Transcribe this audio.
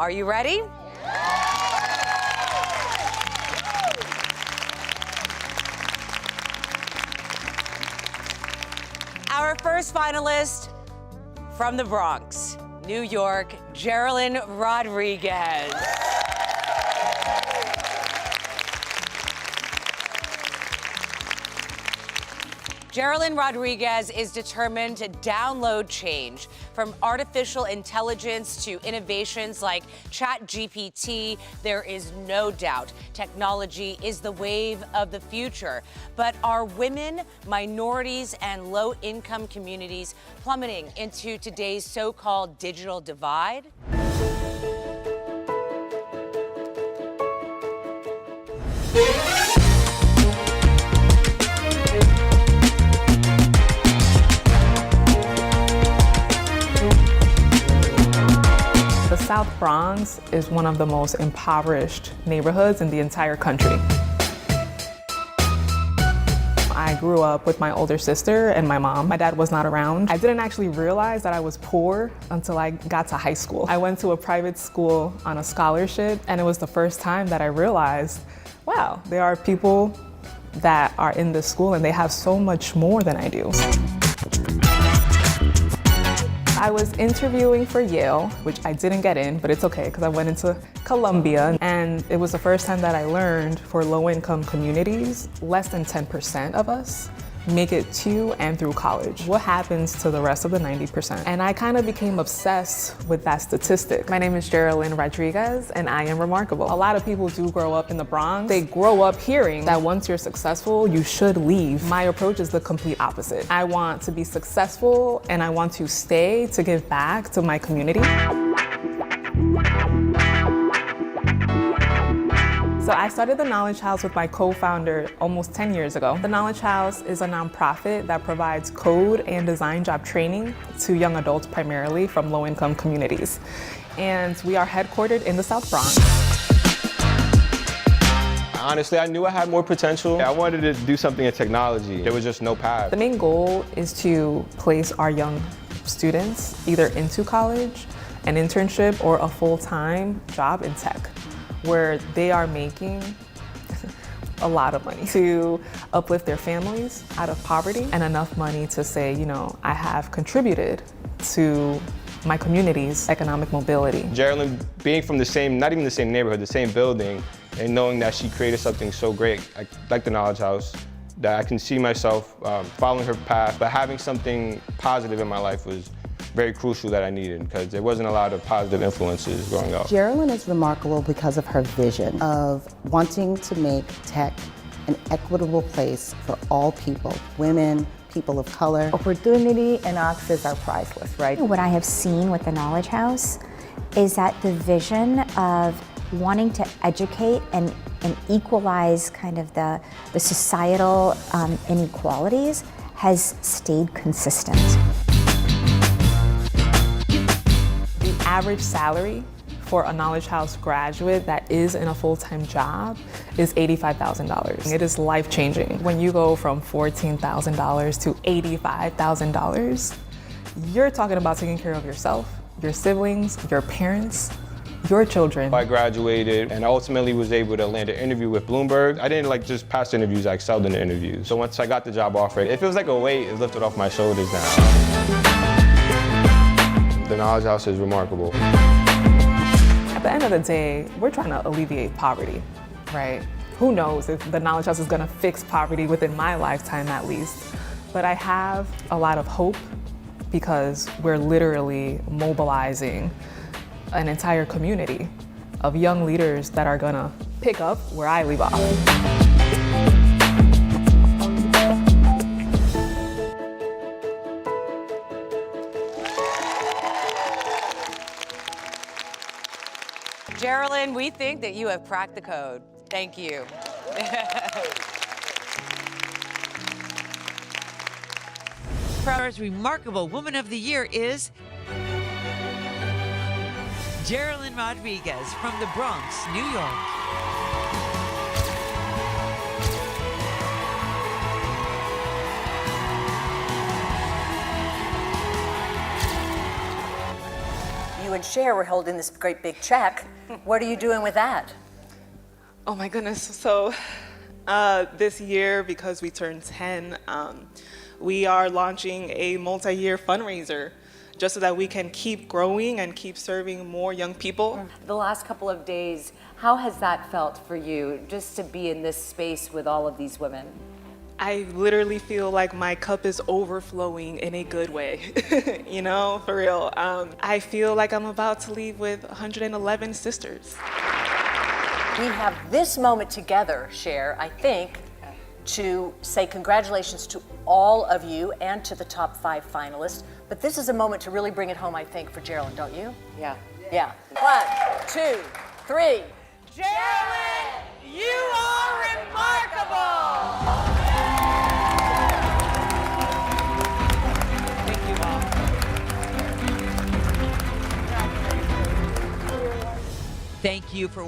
Are you ready? Our first finalist from the Bronx, New York, Jerelyn Rodriguez. Jerelyn Rodriguez is determined to download change, from artificial intelligence to innovations like ChatGPT. There is no doubt technology is the wave of the future. But are women, minorities, and low-income communities plummeting into today's so-called digital divide? The South Bronx is one of the most impoverished neighborhoods in the entire country. I grew up with my older sister and my mom. My dad was not around. I didn't actually realize that I was poor until I got to high school. I went to a private school on a scholarship, and it was the first time that I realized, wow, there are people that are in this school and they have so much more than I do. I was interviewing for Yale, which I didn't get in, but it's okay because I went into Columbia, and it was the first time that I learned for low-income communities, less than 10% of us make it to and through college. What happens to the rest of the 90%? And I kind of became obsessed with that statistic. My name is Jerelyn Rodriguez, and I am remarkable. A lot of people do grow up in the Bronx. They grow up hearing that once you're successful, you should leave. My approach is the complete opposite. I want to be successful, and I want to stay to give back to my community. So I started the Knowledge House with my co-founder almost 10 years ago. The Knowledge House is a nonprofit that provides code and design job training to young adults primarily from low-income communities. And we are headquartered in the South Bronx. Honestly, I knew I had more potential. I wanted to do something in technology. There was just no path. The main goal is to place our young students either into college, an internship, or a full-time job in tech, where they are making a lot of money to uplift their families out of poverty, and enough money to say, you know, I have contributed to my community's economic mobility. Jerelyn, being from the same, not even the same neighborhood, the same building, and knowing that she created something so great, like the Knowledge House, that I can see myself following her path, but having something positive in my life was very crucial that I needed, because there wasn't a lot of positive influences growing up. Jerelyn is remarkable because of her vision of wanting to make tech an equitable place for all people, women, people of color. Opportunity and access are priceless, right? What I have seen with the Knowledge House is that the vision of wanting to educate and equalize kind of the societal inequalities has stayed consistent. Average salary for a Knowledge House graduate that is in a full-time job is $85,000. It is life-changing. When you go from $14,000 to $85,000, you're talking about taking care of yourself, your siblings, your parents, your children. I graduated and ultimately was able to land an interview with Bloomberg. I didn't just pass interviews, I excelled in the interviews. So once I got the job offer, it feels like a weight is lifted off my shoulders now. The Knowledge House is remarkable. At the end of the day, we're trying to alleviate poverty, right? Who knows if the Knowledge House is gonna fix poverty within my lifetime at least. But I have a lot of hope because we're literally mobilizing an entire community of young leaders that are gonna pick up where I leave off. Jerelyn, we think that you have cracked the code. Thank you. Our remarkable Woman of the Year is Jerelyn Rodriguez from the Bronx, New York. You you and Cher were holding this great big check. What are you doing with that? Oh my goodness. So this year, because we turned 10, we are launching a multi-year fundraiser just so that we can keep growing and keep serving more young people. The last couple of days, how has that felt for you, just to be in this space with all of these women? I literally feel like my cup is overflowing in a good way, you know, for real. I feel like I'm about to leave with 111 sisters. We have this moment together, Cher, I think, to say congratulations to all of you and to the top 5 finalists. But this is a moment to really bring it home, I think, for Jerelyn, don't you? Yeah. Yeah. 1, 2, 3. Jerelyn, you are remarkable! Thank you for